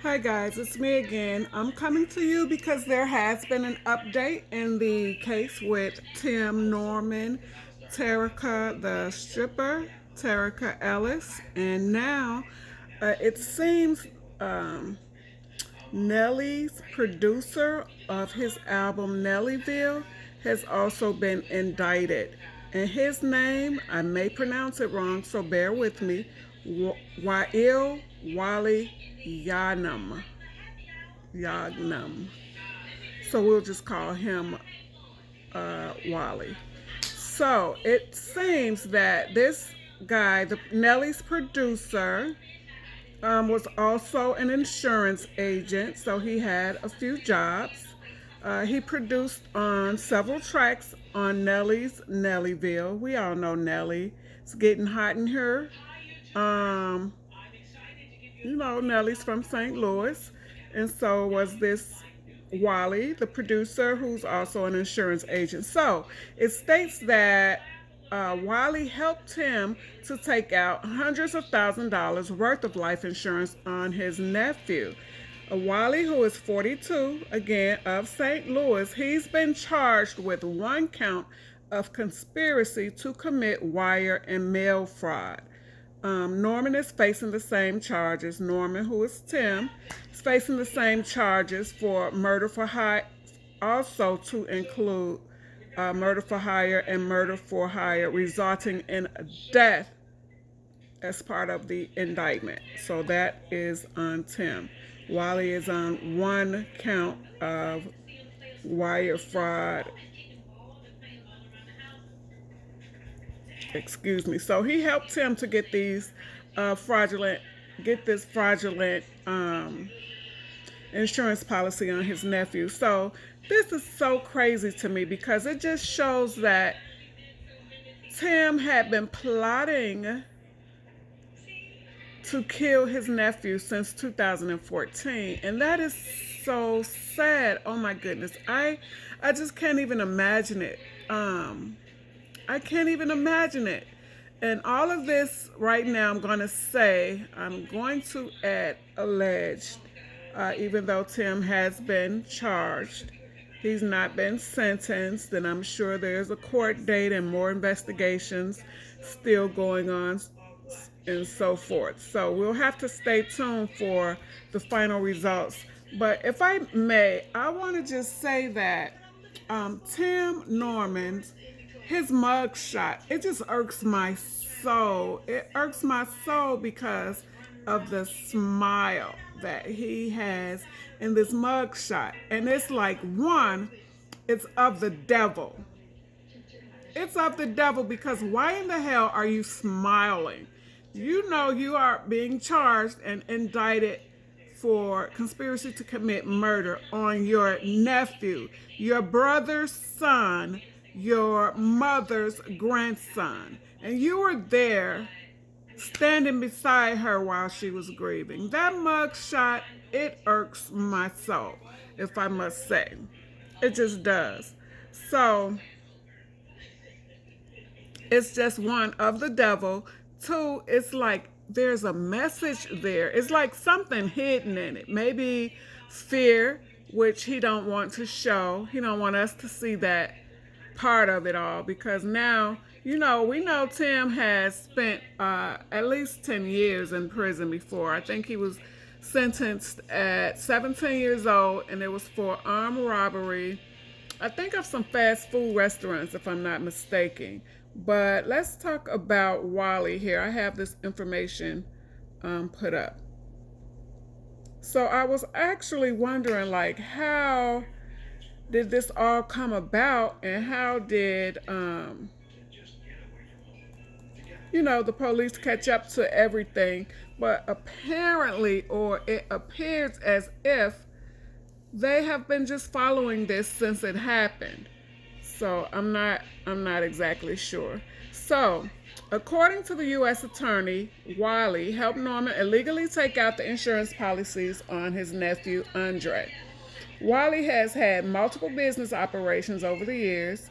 Hi guys, it's me again. I'm coming to you because there has been an update in the case with Tim Norman, Terica the stripper, Terica Ellis, and now it seems um, Nelly's producer of his album Nellyville has also been indicted. And his name, I may pronounce it wrong, so bear with me, Wail Wali Yanam. Yagnam. So we'll just call him Wally. So it seems that this guy, Nelly's producer, was also an insurance agent, so he had a few jobs. He produced on several tracks on Nelly's Nellyville. We all know Nelly. It's getting hot in here. Um, Nelly's from St. Louis. And so was this Wally, the producer, who's also an insurance agent. So it states that Wally helped him to take out hundreds of $1,000s worth of life insurance on his nephew. Wally, who is 42, again of St. Louis, he's been charged with one count of conspiracy to commit wire and mail fraud. Norman is facing the same charges. Norman, who is Tim, is facing the same charges for murder for hire, also to include murder for hire and murder for hire resulting in death as part of the indictment. So that is on Tim. Wally is on one count of wire fraud. Excuse me. So he helped him to get these this fraudulent insurance policy on his nephew. So this is so crazy to me because it just shows that Tim had been plotting to kill his nephew since 2014, and that is so sad. Oh my goodness, I just can't even imagine it. I can't even imagine it. And all of this right now, I'm going to add alleged, even though Tim has been charged. He's not been sentenced, and I'm sure there's a court date and more investigations still going on and so forth. So we'll have to stay tuned for the final results. But if I may, I want to just say that Tim Norman's his mugshot, it just irks my soul. It irks my soul because of the smile that he has in this mugshot. And it's like, one, it's of the devil. It's of the devil because why in the hell are you smiling? You know you are being charged and indicted for conspiracy to commit murder on your nephew, your brother's son, your mother's grandson. And you were there standing beside her while she was grieving. That mugshot, it irks my soul, if I must say. It just does. So, it's just one of the devil. Two, it's like there's a message there. It's like something hidden in it. Maybe fear, which he don't want to show. He don't want us to see that part of it all because now, we know Tim has spent at least 10 years in prison before. I think he was sentenced at 17 years old, and it was for armed robbery. I think of some fast food restaurants, if I'm not mistaken. But let's talk about Wally here. I have this information put up. So I was actually wondering, like, how did this all come about, and how did the police catch up to everything? But apparently, or it appears as if they have been just following this since it happened. So I'm not exactly sure. So, according to the U.S. attorney, Wiley helped Norman illegally take out the insurance policies on his nephew Andre. Wiley has had multiple business operations over the years,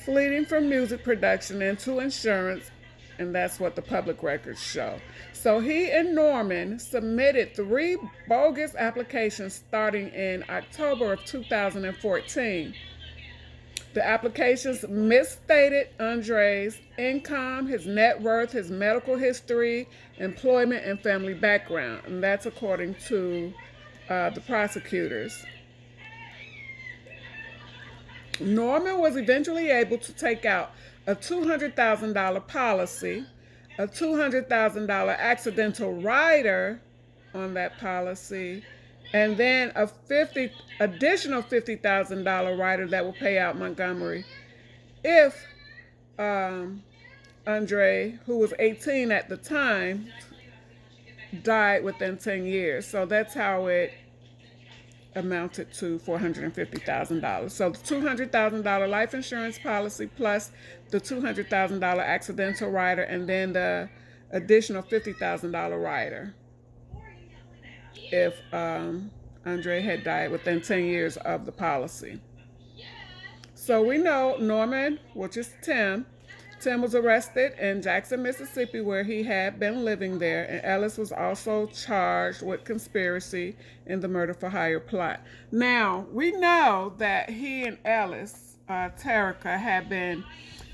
fleeting from music production into insurance. and that's what the public records show. So he and Norman submitted 3 bogus applications starting in October of 2014. The applications misstated Andre's income, his net worth, his medical history, employment, and family background. And that's according to the prosecutors. Norman was eventually able to take out a $200,000 policy, a $200,000 accidental rider on that policy, and then a additional $50,000 rider that will pay out Montgomery if Andre, who was 18 at the time, died within 10 years. So that's how it amounted to $450,000. So the $200,000 life insurance policy plus the $200,000 accidental rider, and then the additional $50,000 rider if Andre had died within 10 years of the policy. So we know Norman, which is Tim was arrested in Jackson, Mississippi, where he had been living there, and Ellis was also charged with conspiracy in the murder for hire plot. Now, we know that he and Ellis, Terica, had been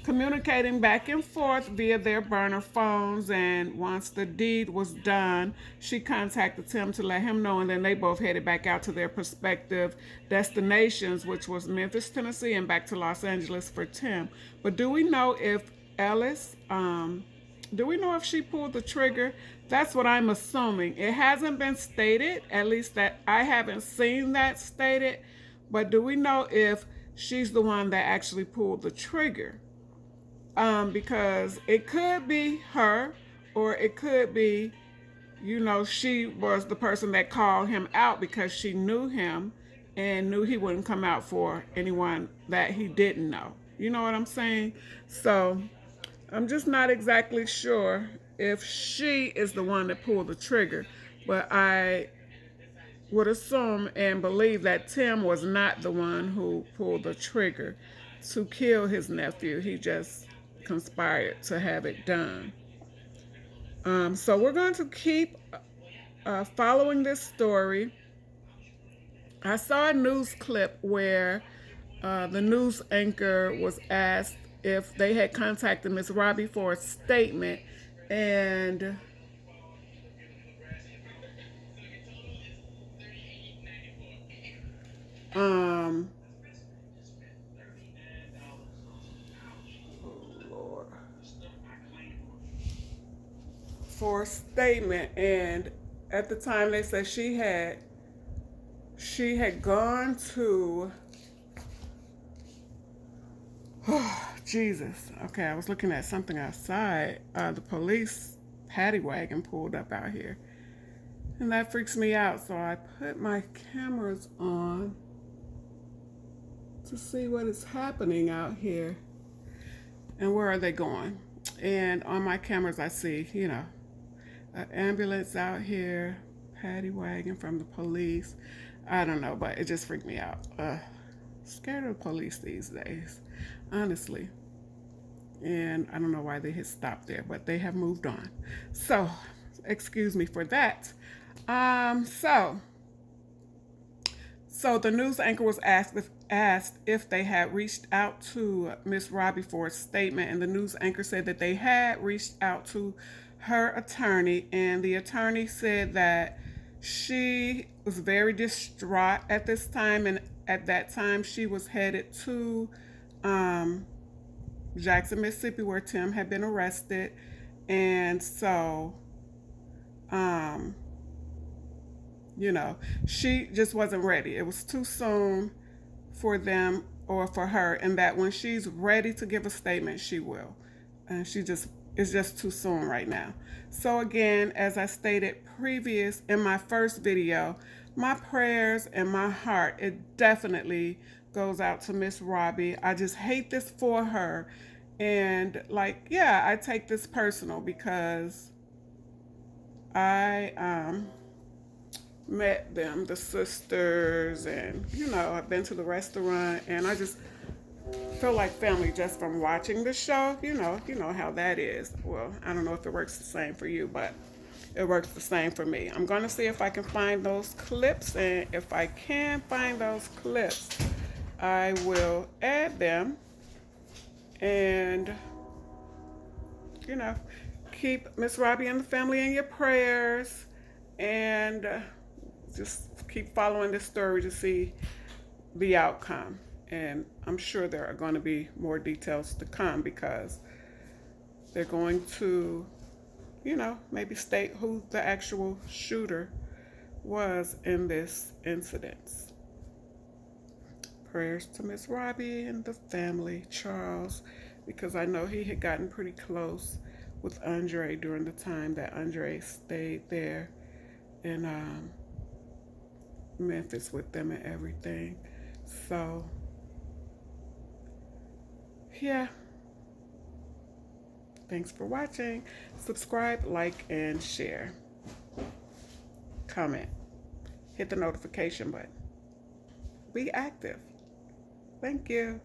communicating back and forth via their burner phones, and once the deed was done, she contacted Tim to let him know, and then they both headed back out to their prospective destinations, which was Memphis, Tennessee, and back to Los Angeles for Tim. But do we know if Ellis, do we know if she pulled the trigger? That's what I'm assuming. It hasn't been stated, at least that I haven't seen that stated, but do we know if she's the one that actually pulled the trigger? Because it could be her, or it could be, she was the person that called him out because she knew him and knew he wouldn't come out for anyone that he didn't know. You know what I'm saying? So I'm just not exactly sure if she is the one that pulled the trigger, but I would assume and believe that Tim was not the one who pulled the trigger to kill his nephew. He just conspired to have it done. So we're going to keep following this story. I saw a news clip where the news anchor was asked if they had contacted Ms. Robbie for a statement, and for a statement, and at the time they said she had gone to, oh Jesus, okay, I was looking at something outside. The police paddy wagon pulled up out here, and that freaks me out, so I put my cameras on to see what is happening out here and where are they going. And on my cameras I see, an ambulance out here, paddy wagon from the police. I don't know, but it just freaked me out. Scared of the police these days, honestly. And I don't know why they had stopped there, but they have moved on. So, excuse me for that. So the news anchor was asked if they had reached out to Ms. Robbie for a statement, and the news anchor said that they had reached out to her attorney, and the attorney said that she was very distraught at this time, and at that time she was headed to Jackson, Mississippi, where Tim had been arrested, and so she just wasn't ready. It was too soon for them or for her, and that when she's ready to give a statement, she will. And it's just too soon right now. So again, as I stated previous in my first video, my prayers and my heart, it definitely goes out to Ms. Robbie. I just hate this for her. And I take this personal because I met them, the sisters, and I've been to the restaurant, and I just feel like family just from watching the show. You know how that is. Well, I don't know if it works the same for you, but it works the same for me. I'm going to see if I can find those clips, and if I can find those clips, I will add them and, you know, keep Ms Robbie and the family in your prayers, and just keep following this story to see the outcome. And I'm sure there are going to be more details to come because they're going to, maybe state who the actual shooter was in this incident. Prayers to Ms Robbie and the family, Charles, because I know he had gotten pretty close with Andre during the time that Andre stayed there in Memphis with them and everything. So, yeah. Thanks for watching. Subscribe, like, and share. Comment. Hit the notification button. Be active. Thank you.